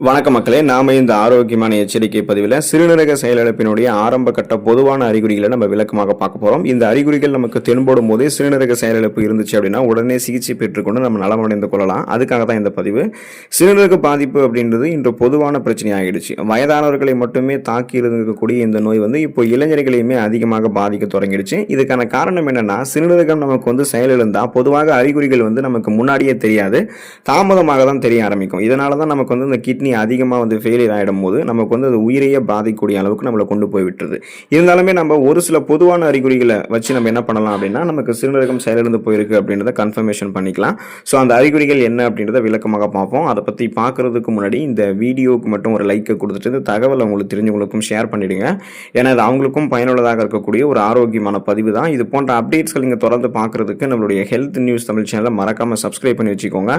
வணக்க மக்களே, நாம இந்த ஆரோக்கியமான எச்சரிக்கை பதிவில் சிறுநீரக செயலிழப்பினுடைய ஆரம்ப கட்ட பொதுவான அறிகுறிகளை நம்ம விளக்கமாக பார்க்க போறோம். இந்த அறிகுறிகள் நமக்கு தென்படும் போதே சிறுநீரக செயலிழப்பு இருந்துச்சு அப்படின்னா உடனே சிகிச்சை பெற்றுக்கொண்டு நம்ம நலமடைந்து கொள்ளலாம். அதுக்காக தான் இந்த பதிவு. சிறுநீரக பாதிப்பு அப்படின்றது இன்று பொதுவான பிரச்சனை ஆகிடுச்சு. வயதானவர்களை மட்டுமே தாக்கி இருக்கக்கூடிய இந்த நோய் இப்போ இளைஞர்களையுமே அதிகமாக பாதிக்க தொடங்கிடுச்சு. இதுக்கான காரணம் என்னன்னா, சிறுநீரகம் நமக்கு செயலிழந்தா பொதுவாக அறிகுறிகள் நமக்கு முன்னாடியே தெரியாது, தாமதமாக தான் தெரிய ஆரம்பிக்கும். இதனால தான் நமக்கு இந்த கிட்னி அதிகமாக ஃபெயிலியர் ஆகிடும் போது நமக்கு அது உயிரையே பாதிக்கக்கூடிய அளவுக்கு நம்மளை கொண்டு போய் விட்டுருது. இருந்தாலுமே நம்ம ஒரு சில பொதுவான அறிகுறிகளை வச்சு நம்ம என்ன பண்ணலாம் அப்படின்னா, நமக்கு சிறுநீரகம் செயலிழந்து போயிருக்கு அப்படின்றத கன்ஃபர்மேஷன் பண்ணிக்கலாம். ஸோ அந்த அறிகுறிகள் என்ன அப்படின்றத விளக்கமாக பார்ப்போம். அதை பற்றி பார்க்கறதுக்கு முன்னாடி இந்த வீடியோவுக்கு மட்டும் ஒரு லைக்கை கொடுத்துட்டு இந்த தகவலை உங்களுக்கு தெரிஞ்சவங்களுக்கும் ஷேர் பண்ணிடுங்க. ஏன்னா இது அவங்களுக்கும் பயனுள்ளதாக இருக்கக்கூடிய ஒரு ஆரோக்கியமான பதிவு தான். இது போன்ற அப்டேட்ஸ்கள் நீங்கள் தொடர்ந்து பார்க்கறதுக்கு நம்மளுடைய ஹெல்த் நியூஸ் தமிழ் சேனலை மறக்காமல் சப்ஸ்கிரைப் பண்ணி வச்சுக்கோங்க.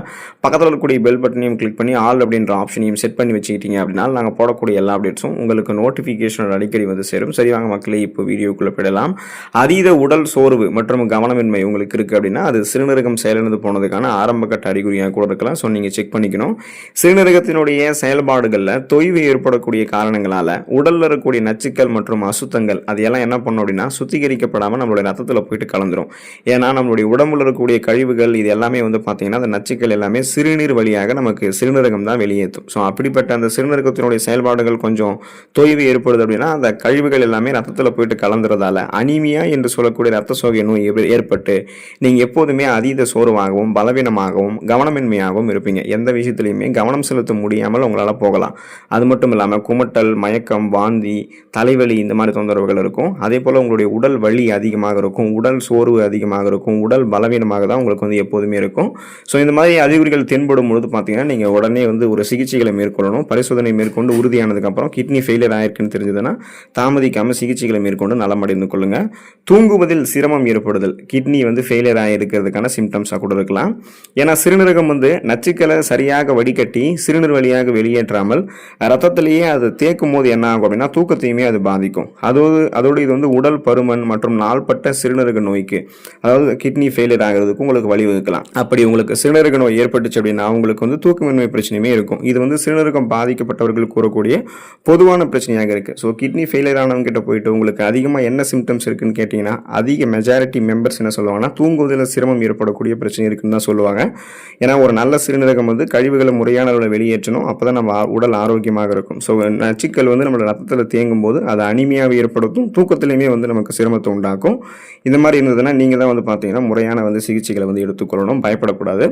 பக்கத்தில் இருக்கக்கூடிய பெல் பட்டனையும் கிளிக் பண்ணி ஆல் அப்படின்ற ஆப்ஷனையும் செட் பண்ணி வச்சுக்கிட்டீங்க அப்படின்னா நாங்கள் போடக்கூடிய எல்லா அப்டேட்ஸும் உங்களுக்கு நோட்டிஃபிகேஷன் அடிக்கடி சேரும். சரிவாங்க மக்களே, இப்போ வீடியோக்குள்ளே போயிடலாம். அதீத உடல் சோர்வு மற்றும் கவனமின்மை உங்களுக்கு இருக்குது அப்படின்னா அது சிறுநீரகம் செயலிழந்து போனதுக்கான ஆரம்ப கட்ட அறிகுறியாக கூட இருக்கலாம். ஸோ நீங்கள் செக் பண்ணிக்கணும். சிறுநீரகத்தினுடைய செயல்பாடுகளில் தொய்வு ஏற்படக்கூடிய காரணங்களால் உடலில் இருக்கக்கூடிய நச்சுக்கள் மற்றும் அசுத்தங்கள் அதையெல்லாம் என்ன பண்ணணும் அப்படின்னா சுத்திகரிக்கப்படாமல் நம்மளுடைய ரத்தத்தில் போயிட்டு கலந்துரும். ஏன்னா நம்மளுடைய உடம்புல இருக்கக்கூடிய கழிவுகள் இது எல்லாமே பார்த்தீங்கன்னா அந்த நச்சுக்கள் எல்லாமே சிறுநீர் வழியாக நமக்கு சிறுநீரகம் தான் வெளியேற்றும். ஸோ அப்படிப்பட்ட அந்த சிறுநீரகத்தினுடைய செயல்பாடுகள் கொஞ்சம் தொய்வு ஏற்படுது அப்படின்னா அந்த கழிவுகள் எல்லாமே ரத்தத்தில் போயிட்டு கலந்துறதால அனீமியா என்று சொல்லக்கூடிய ரத்த சோகை நோய் ஏற்பட்டு நீங்கள் எப்போதுமே அதீத சோர்வாகவும் பலவீனமாகவும் கவனமின்மையாகவும் இருப்பீங்க. எந்த விஷயத்துலையுமே கவனம் செலுத்த முடியாமல் உங்களால் போகலாம். அது மட்டும் இல்லாமல் குமட்டல், மயக்கம், வாந்தி, தலைவலி இந்த மாதிரி தொந்தரவுகள் இருக்கும். அதே போல் உங்களுடைய உடல் வலி அதிகமாக இருக்கும், உடல் சோர்வு அதிகமாக இருக்கும், உடல் பலவீனமாக தான் உங்களுக்கு எப்போதுமே இருக்கும். ஸோ இந்த மாதிரி அறிகுறிகள் தென்படும் பொழுது பார்த்தீங்கன்னா நீங்கள் உடனே ஒரு சிகிச்சைகளை மேற்கொள்ளணும். பரிசோதனை மேற்கொண்டு உறுதியானதுக்கு அப்புறம் கிட்னி ஃபெயிலியர் ஆயிருக்குன்னு தெரிஞ்சதுன்னா தாமதிக்காமல் சிகிச்சைகளை மேற்கொண்டு நலமடைந்து கொள்ளுங்க. தூங்குவதில் சிரமம் ஏற்படுதல் கிட்னி ஃபெயிலியர் ஆகிருக்கிறதுக்கான சிம்டம்ஸாக கூட இருக்கலாம். ஏன்னா சிறுநீரகம் நச்சுக்களை சரியாக வடிகட்டி சிறுநீர் வழியாக வெளியேற்றாமல் ரத்தத்திலேயே அது தேக்கும் போது என்ன ஆகும் அப்படின்னா தூக்கத்தையுமே அது பாதிக்கும். அதோடு இது உடல் பருமன் மற்றும் நாள்பட்ட சிறுநீரக நோய்க்கு, அதாவது கிட்னி ஃபெயிலியர் ஆகிறதுக்கு உங்களுக்கு வழிவகுக்கலாம். அப்படி உங்களுக்கு சிறுநீரக நோய் ஏற்பட்டுச்சு அப்படின்னா உங்களுக்கு தூக்கமின்மை பிரச்சனையுமே இருக்கும். இது சிறுநீரகம் பாதிக்கப்பட்டவர்களுக்கு கூறக்கூடிய பொதுவான பிரச்சனையாக இருக்குது. ஸோ கிட்னி ஃபெயிலியர் ஆனவங்க கிட்ட போயிட்டு உங்களுக்கு அதிகமாக என்ன சிம்டம்ஸ் இருக்குன்னு கேட்டிங்கன்னா அதிக மெஜாரிட்டி மெம்பர்ஸ் என்ன சொல்லுவாங்கன்னா தூங்குவதில் சிரமம் ஏற்படக்கூடிய பிரச்சனை இருக்குன்னு தான் சொல்லுவாங்க. ஏன்னா ஒரு நல்ல சிறுநீரகம் கழிவுகளை முறையான அளவில் வெளியேற்றணும். அப்போ தான் நம்ம உடல் ஆரோக்கியமாக இருக்கும். ஸோ நச்சுக்கள் நம்மளோட ரத்தத்தில் தேங்கும் போது அது அனிமியாவை ஏற்படுத்தும், தூக்கத்திலையுமே நமக்கு சிரமத்தை உண்டாக்கும். இந்த மாதிரி இருந்ததுன்னா நீங்கள் தான் பார்த்தீங்கன்னா முறையான சிகிச்சைகளை எடுத்துக்கொள்ளணும். பயப்படக்கூடாது.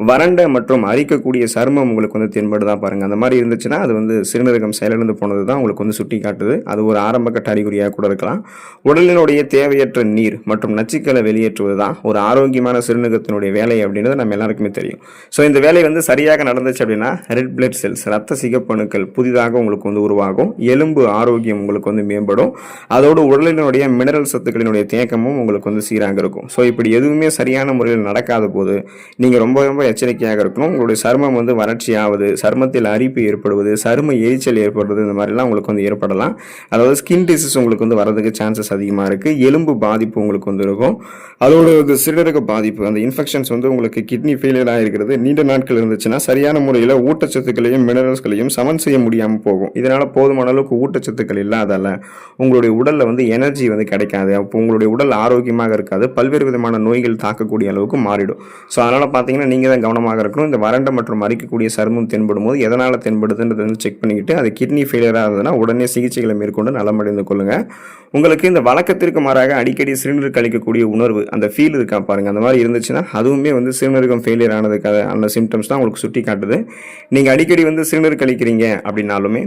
வறண்ட மற்றும் அரிக்கக்கூடிய சருமம் உங்களுக்கு தென்படுதான் பாருங்க. அந்த மாதிரி இருந்துச்சுன்னா அது சிறுநீரகம் செயலிழந்து போனது தான் உங்களுக்கு சுட்டி காட்டுது. அது ஒரு ஆரம்ப கட்ட அறிகுறியாக கூட இருக்கலாம். உடலினுடைய தேவையற்ற நீர் மற்றும் நச்சுக்களை வெளியேற்றுவது தான் ஒரு ஆரோக்கியமான சிறுநீரகத்தினுடைய வேலை அப்படின்றது நம்ம எல்லாருக்குமே தெரியும். ஸோ இந்த வேலை சரியாக நடந்துச்சு அப்படின்னா ரெட் பிளட் செல்ஸ், ரத்த சிகப்பணுக்கள் புதிதாக உங்களுக்கு உருவாகும். எலும்பு ஆரோக்கியம் உங்களுக்கு மேம்படும். அதோடு உடலினுடைய மினரல் சத்துக்களினுடைய தேக்கமும் உங்களுக்கு சீராக இருக்கும். ஸோ இப்படி எதுவுமே சரியான முறையில் நடக்காத போது நீங்கள் ரொம்ப ரொம்ப எச்சரிக்கையாக இருக்கணும். உங்களுடைய சருமம் வறட்சி ஆகுது, சருமத்தில் அரிப்பு ஏற்படுவது, சரும எரிச்சல் ஏற்படுவது, இந்த மாதிரிலாம் உங்களுக்கு ஏற்படலாம். அதாவது ஸ்கின் டிசீஸ் உங்களுக்கு வரதுக்கு சான்சஸ் அதிகமாக இருக்குது. எலும்பு பாதிப்பு உங்களுக்கு இருக்கும். அதோட சிறுநீரக பாதிப்பு, அந்த இன்ஃபெக்ஷன்ஸ் உங்களுக்கு கிட்னி ஃபெயிலியர் ஆகிருக்கிறது நீண்ட நாட்கள் இருந்துச்சுன்னா சரியான முறையில் ஊட்டச்சத்துக்களையும் மினரல்ஸ்களையும் சமன் செய்ய முடியாமல் போகும். இதனால் போதுமான அளவுக்கு ஊட்டச்சத்துக்கள் இல்லாதால உங்களுடைய உடலில் எனர்ஜி கிடைக்காது. அப்போ உங்களுடைய உடல் ஆரோக்கியமாக இருக்காது. பல்வேறு விதமான நோய்கள் தாக்கக்கூடிய அளவுக்கு மாறிடும். ஸோ அதனால் பார்த்தீங்கன்னா நீங்கள் தான் கவனமாக இருக்கணும். இந்த வறண்ட மற்றும் அரிக்கக்கூடிய சருமம் தென்படும் போது எதனால் தென்படுதுன்றது செக் பண்ணிக்கிட்டு அது கிட்னி ஃபெயிலியர் ஆகுதுன்னா உடனே சிகிச்சைகளை மேற்கொண்டு நலமடைந்து கொள்ளுங்க. உங்களுக்கு இந்த வழக்கத்திற்கு மாறாக அடிக்கடி சிறுநீர் கழிக்கக்கூடிய உணர்வு, அந்த ஃபீல் இருக்கா பாருங்க, அந்த மாதிரி இருந்துச்சுன்னா அதுவுமே சிறுநீரகம் ஃபெயிலியர் ஆனதுக்காக அந்த சிம்டம்ஸ் தான் உங்களுக்கு சுட்டி காட்டுது. நீங்கள் அடிக்கடி சிறுநீர் கழிக்கிறீங்க அப்படின்னாலுமே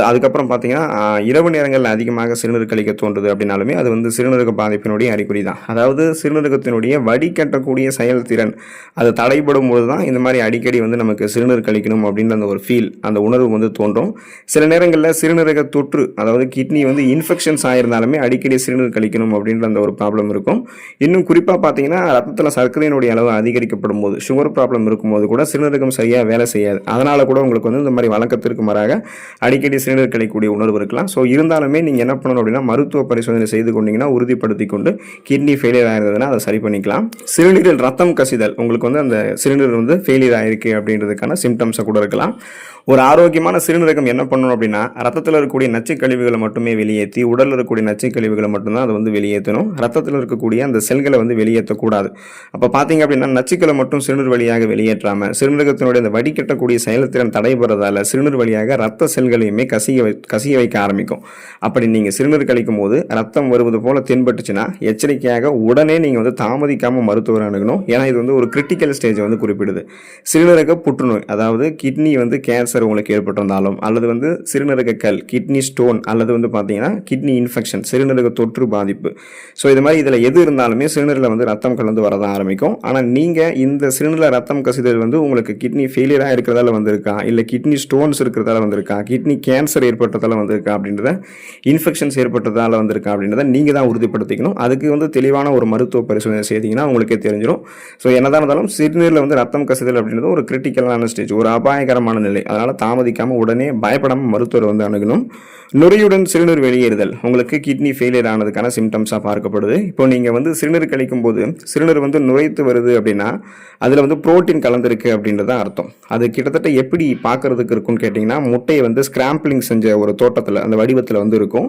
அதுக்கப்புறம் பார்த்தீங்கன்னா இரவு நேரங்களில் அதிகமாக சிறுநீர் கழிக்க தோன்றுது அப்படின்னாலுமே அது சிறுநீரக பாதிப்பினுடைய அறிகுறி தான். அதாவது சிறுநீரகத்தினுடைய வடிகட்டக்கூடிய செயல்திறன் அது தடைபடும் போது தான் இந்த மாதிரி அடிக்கடி நமக்கு சிறுநீர் கழிக்கணும் அப்படின்ற அந்த ஒரு ஃபீல், அந்த உணர்வு தோன்றும். சில நேரங்களில் சிறுநீரக தொற்று, அதாவது கிட்னி இன்ஃபெக்ஷன்ஸ் ஆயிருந்தாலுமே அடிக்கடி சிறுநீர் கழிக்கணும் அப்படின்ற அந்த ஒரு ப்ராப்ளம் இருக்கும். இன்னும் குறிப்பாக பார்த்தீங்கன்னா ரத்தத்தில் சர்க்கரையினுடைய அளவு அதிகரிக்கப்படும் போது, சுகர் ப்ராப்ளம் இருக்கும்போது கூட சிறுநீரகம் சரியாக வேலை செய்யாது. அதனால் கூட உங்களுக்கு இந்த மாதிரி வழக்கத்திற்கு மாறாக அடிக்கடி சிறுநீர் கழிக்கக்கூடிய உணர்வு இருக்கலாம். ஸோ இருந்தாலுமே நீங்கள் என்ன பண்ணணும் அப்படின்னா மருத்துவ பரிசோதனை செய்து கொண்டீங்கன்னா உறுதிப்படுத்தி கொண்டு கிட்னி ஃபெயிலியர் ஆயிருந்ததுன்னா அதை சரி பண்ணிக்கலாம். சிறுநீரில் ரத்தம் கசிதல் உங்களுக்கு அந்த சிறுநீர் ஃபெயிலியர் ஆயிருக்கு அப்படின்றதுக்கான சிம்டம்ஸை கூட இருக்கலாம். ஒரு ஆரோக்கியமான சிறுநீரகம் என்ன பண்ணணும் அப்படின்னா, ரத்தத்தில் இருக்கக்கூடிய நச்சுக் கழிவுகளை மட்டுமே வெளியேற்றி, உடலில் இருக்கக்கூடிய நச்சுக் கழிவுகளை மட்டும்தான் அதை வந்து வெளியேற்றணும். ரத்தத்தில் இருக்கக்கூடிய அந்த செல்களை வந்து வெளியேற்றக்கூடாது. அப்போ பார்த்தீங்க அப்படின்னா, நச்சுக்களை மட்டும் சிறுநீர் வழியாக வெளியேற்றாமல், சிறுநீரகத்தினுடைய அந்த வடிகட்டக்கூடிய செயல்திறன் தடைபடுறதால சிறுநீர் வழியாக ரத்த செல்களையுமே கசிய வைக்க ஆரம்பிக்கும். அப்படி நீங்கள் சிறுநீர் கழிக்கும் போது ரத்தம் வருவது போல தென்பட்டுச்சுன்னா, எச்சரிக்கையாக உடனே நீங்கள் வந்து தாமதிக்காமல் மருத்துவரை அணுகணும். ஏன்னா இது வந்து ஒரு கிரிட்டிக்கல் ஸ்டேஜை வந்து குறிப்பிடுது. சிறுநீரக புற்றுநோய், அதாவது கிட்னி வந்து கேன்சர் உங்களுக்கு ஏற்பட்டிருந்தாலும், அல்லது வந்து சிறுநீரக கல், கிட்னி ஸ்டோன், அல்லது வந்து பார்த்தீங்கன்னா கிட்னி இன்ஃபெக்ஷன், சிறுநீரக தொற்று பாதிப்பு. ஸோ இது மாதிரி இதில் எது இருந்தாலுமே சிறுநீரில் வந்து ரத்தம் கலந்து வரதான் ஆரம்பிக்கும். ஆனால் நீங்கள் இந்த சிறுநீரில் ரத்தம் கசிதல் வந்து உங்களுக்கு கிட்னி ஃபெயிலியராக இருக்கிறதால வந்திருக்கா, இல்லை கிட்னி ஸ்டோன்ஸ் இருக்கிறதால வந்திருக்கா, கிட்னி கேன்சர் ஏற்பட்டதால வந்திருக்கா அப்படின்றத, இன்ஃபெக்ஷன்ஸ் ஏற்பட்டதால வந்திருக்கா அப்படின்றத நீங்கள் தான் உறுதிப்படுத்திக்கணும். அதுக்கு வந்து தெளிவான ஒரு மருத்துவ பரிசோதனை செய்தீங்கன்னா உங்களுக்கே தெரிஞ்சிடும். ஸோ என்னதான் இருந்தாலும் சிறுநீரில் வந்து ரத்தம் கசிதல் அப்படின்றது ஒரு கிரிட்டிக்கலான ஸ்டேஜ், ஒரு அபாயகரமான நிலை. அதனால் தாமதிக்காமல் உடனே பயப்படாமல் மருத்துவர் வந்து அணுகணும். நுரையுடன் சிறுநீர் வெளியேறுதல் உங்களுக்கு கிட்னி ஃபெயிலியர் ஆனதுக்கான சிம்டம்ஸாக பார்க்கப்படுது. இப்போ நீங்கள் வந்து சிறுநீர் கழிக்கும் போது சிறுநீர் வந்து நுரைத்து வருது அப்படின்னா அதில் வந்து புரோட்டீன் கலந்துருக்கு அப்படின்றது அர்த்தம். அது கிட்டத்தட்ட எப்படி பார்க்கறதுக்கு இருக்குன்னு கேட்டிங்கன்னா, முட்டையை வந்து ஸ்கிராம்பிளிங் செஞ்ச ஒரு தோட்டத்தில் அந்த வடிவத்தில் வந்து இருக்கும்.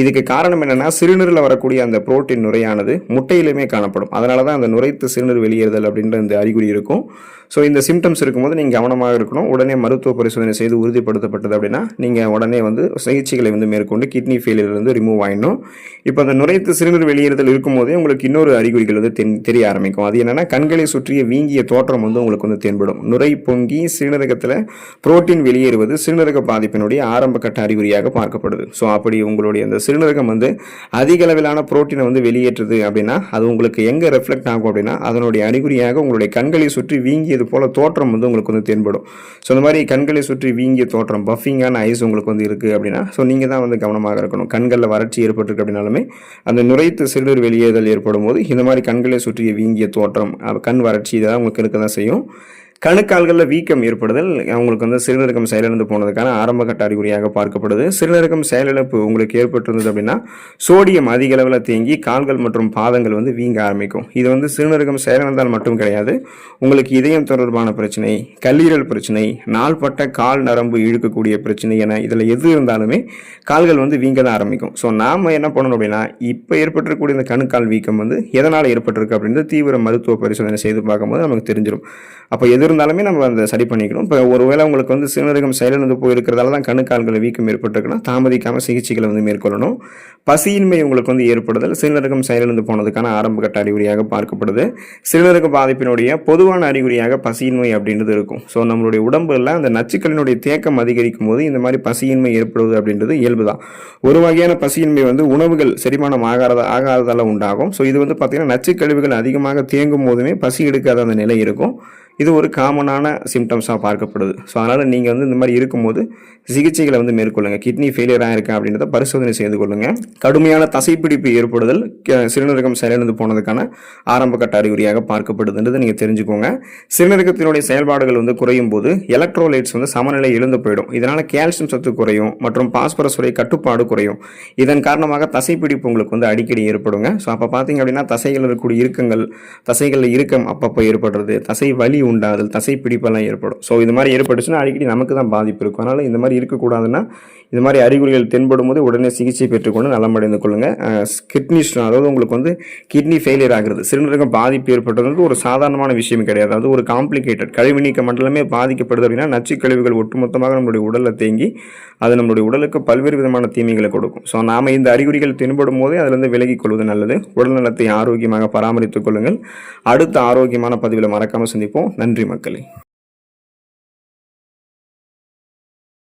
இதுக்கு காரணம் என்னென்னா, சிறுநீரில் வரக்கூடிய அந்த புரோட்டீன் நுரையானது முட்டையிலுமே காணப்படும். அதனால தான் அந்த நுரைத்து சிறுநீர் வெளியேறுதல் அப்படின்ற இந்த அறிகுறி இருக்கும். ஸோ இந்த சிம்டம்ஸ் இருக்கும்போது நீங்கள் கவனமாக இருக்கணும். உடனே மருத்துவ பரிசோதனை செய்து உறுதிப்படுத்தப்பட்டது அப்படின்னா நீங்கள் உடனே வந்து சிகிச்சைகளை வந்து மேற்கொண்டு கிட்னி ஃபெயிலியர்லேருந்து ரிமூவ் ஆகிடணும். இப்போ அந்த நுரைத்து சிறுநீர் வெளியேறுதல் இருக்கும்போதே உங்களுக்கு இன்னொரு அறிகுறிகள் வந்து தெரிய ஆரம்பிக்கும். அது என்னென்னா, கண்களை சுற்றிய வீங்கிய தோற்றம் வந்து உங்களுக்கு வந்து தென்படும். நுரை பொங்கி சிறுநீரகத்தில் புரோட்டீன் வெளியேறுவது சிறுநீரக பாதிப்பினுடைய ஆரம்ப கட்ட அறிகுறியாக பார்க்கப்படுது. ஸோ அப்படி உங்களுடைய அந்த சிறுநீரகம் வந்து அதிக அளவிலான புரோட்டீனை வந்து வெளியேற்றுது அப்படின்னா அது உங்களுக்கு எங்கே ரெஃப்ளெக்ட் ஆகும் அப்படின்னா, அதனுடைய அறிகுறியாக உங்களுடைய கண்களை சுற்றி வீங்கியது போல தோற்றம் வந்து உங்களுக்கு வந்து தென்படும். ஸோ இந்த மாதிரி கண்களை சுற்றி வீங்கிய தோற்றம், பஃபிங்கான ஐஸ் உங்களுக்கு வந்து இருக்குது அப்படின்னா, ஸோ நீங்கள் தான் வந்து கவனமாக இருக்கணும். கண்களில் வறட்சி ஏற்பட்டிருக்கு அப்படின்னாலுமே அந்த நுரைத்து சிறுநீர் வெளியேறுதல் ஏற்படும் போது இந்த மாதிரி கண்களை சுற்றிய வீங்கிய தோற்றம், கண் வறட்சி இதெல்லாம் உங்களுக்கு இருக்க தான் செய்யும். கணுக்கால்களில் வீக்கம் ஏற்படுதல் அவங்களுக்கு வந்து சிறுநீரகம் செயலிழந்து போனதுக்கான ஆரம்ப கட்ட அறிகுறியாக பார்க்கப்படுது. சிறுநீரகம் செயலிழப்பு உங்களுக்கு ஏற்பட்டிருந்தது அப்படின்னா சோடியம் அதிக அளவில் தேங்கி கால்கள் மற்றும் பாதங்கள் வந்து வீங்க ஆரம்பிக்கும். இது வந்து சிறுநீரகம் செயலிழந்தால் மட்டும் கிடையாது, உங்களுக்கு இதயம் தொடர்பான பிரச்சனை, கல்லீரல் பிரச்சனை, நாள்பட்ட கால் நரம்பு இழுக்கக்கூடிய பிரச்சனை என இதில் எது இருந்தாலுமே கால்கள் வந்து வீங்க தான் ஆரம்பிக்கும். ஸோ நாம் என்ன பண்ணணும் அப்படின்னா, இப்போ ஏற்பட்டிருக்கக்கூடிய இந்த கணுக்கால் வீக்கம் வந்து எதனால் ஏற்பட்டிருக்கு அப்படின்றது தீவிர மருத்துவ பரிசோதனை செய்து பார்க்கும்போது நமக்கு தெரிஞ்சிடும். அப்போ எது இருந்தாலுமே நம்ம அதை சரி பண்ணிக்கணும். இப்போ ஒருவேளை உங்களுக்கு வந்து சிறுநீரகம் செயலிழந்து போயிருக்கிறதால தான் கணுக்கால்களை வீக்கம் ஏற்பட்டிருக்குன்னா தாமதிக்காமல் சிகிச்சைகளை வந்து மேற்கொள்ளணும். பசியின்மை உங்களுக்கு வந்து ஏற்படுதல் சிறுநீரகம் செயலிழந்து போனதுக்கான ஆரம்ப கட்ட அறிகுறியாக பார்க்கப்படுது. சிறுநீரக பாதிப்பினுடைய பொதுவான அறிகுறியாக பசியின்மை அப்படின்றது இருக்கும். ஸோ நம்மளுடைய உடம்புல அந்த நச்சுக்களினுடைய தேக்கம் அதிகரிக்கும் போது இந்த மாதிரி பசியின்மை ஏற்படுவது அப்படின்றது இயல்பு தான். ஒரு வகையான பசியின்மை வந்து உணவுகள் செரிமானம் ஆகாததால் உண்டாகும். ஸோ இது வந்து பார்த்தீங்கன்னா நச்சுக்கழிவுகள் அதிகமாக தேங்கும் போதுமே பசி எடுக்காத அந்த நிலை இருக்கும். இது ஒரு காமனான சிம்டம்ஸாக பார்க்கப்படுது. ஸோ அதனால் நீங்கள் வந்து இந்த மாதிரி இருக்கும்போது சிகிச்சைகளை வந்து மேற்கொள்ளுங்கள். கிட்னி ஃபெயிலியர் ஆகிருக்கா அப்படின்றத பரிசோதனை செய்து கொள்ளுங்கள். கடுமையான தசைப்பிடிப்பு ஏற்படுதல் சிறுநீரகம் செயலிழந்து போனதுக்கான ஆரம்ப கட்ட அறிகுறியாக பார்க்கப்படுதுன்றதை நீங்கள் தெரிஞ்சுக்கோங்க. சிறுநீரகத்தினுடைய செயல்பாடுகள் வந்து குறையும் போது எலக்ட்ரோலைட்ஸ் வந்து சமநிலை இழந்து போயிடும். இதனால் கால்சியம் சத்து குறையும் மற்றும் பாஸ்பரஸ் உடைய கட்டுப்பாடு குறையும். இதன் காரணமாக தசைப்பிடிப்பு உங்களுக்கு வந்து அடிக்கடி ஏற்படுங்க. ஸோ அப்போ பார்த்தீங்க அப்படின்னா தசைகளில் இருக்கக்கூடிய இறுக்கங்கள், தசைகளில் இறுக்கம் அப்பப்போ ஏற்படுறது, தசை வலி உண்டாதல், தசை பிடிப்பெல்லாம் ஏற்படும். ஸோ இது மாதிரி ஏற்பட்டுச்சுன்னா அடிக்கடி நமக்கு தான் பாதிப்பு இருக்கும். அதனால் இந்த மாதிரி இருக்கக்கூடாதுன்னா இது மாதிரி அறிகுறிகள் தென்படும் போது உடனே சிகிச்சை பெற்றுக்கொண்டு நலமடைந்து கொள்ளுங்கள். கிட்னி ஸ்டோன், அதாவது உங்களுக்கு வந்து கிட்னி ஃபெயிலியர் ஆகிறது, சிறுநீரகம் பாதிப்பு ஏற்பட்டது ஒரு சாதாரணமான விஷயம் கிடையாது. அது ஒரு காம்ப்ளிகேட்டட் கழிவு நீக்க மண்டலமே பாதிக்கப்படுது அப்படின்னா நச்சு கழிவுகள் ஒட்டுமொத்தமாக நம்மளுடைய உடலில் தேங்கி அது நம்மளுடைய உடலுக்கு பல்வேறு விதமான தீமைகளை கொடுக்கும். ஸோ நாம் இந்த அறிகுறிகள் தென்படும் போதே அதிலிருந்து விலகிக் கொள்வது நல்லது. உடல் நலத்தை ஆரோக்கியமாக பராமரித்துக் கொள்ளுங்கள். அடுத்த ஆரோக்கியமான பதிவில் மறக்காமல் சந்திப்போம். நன்றி மக்களே.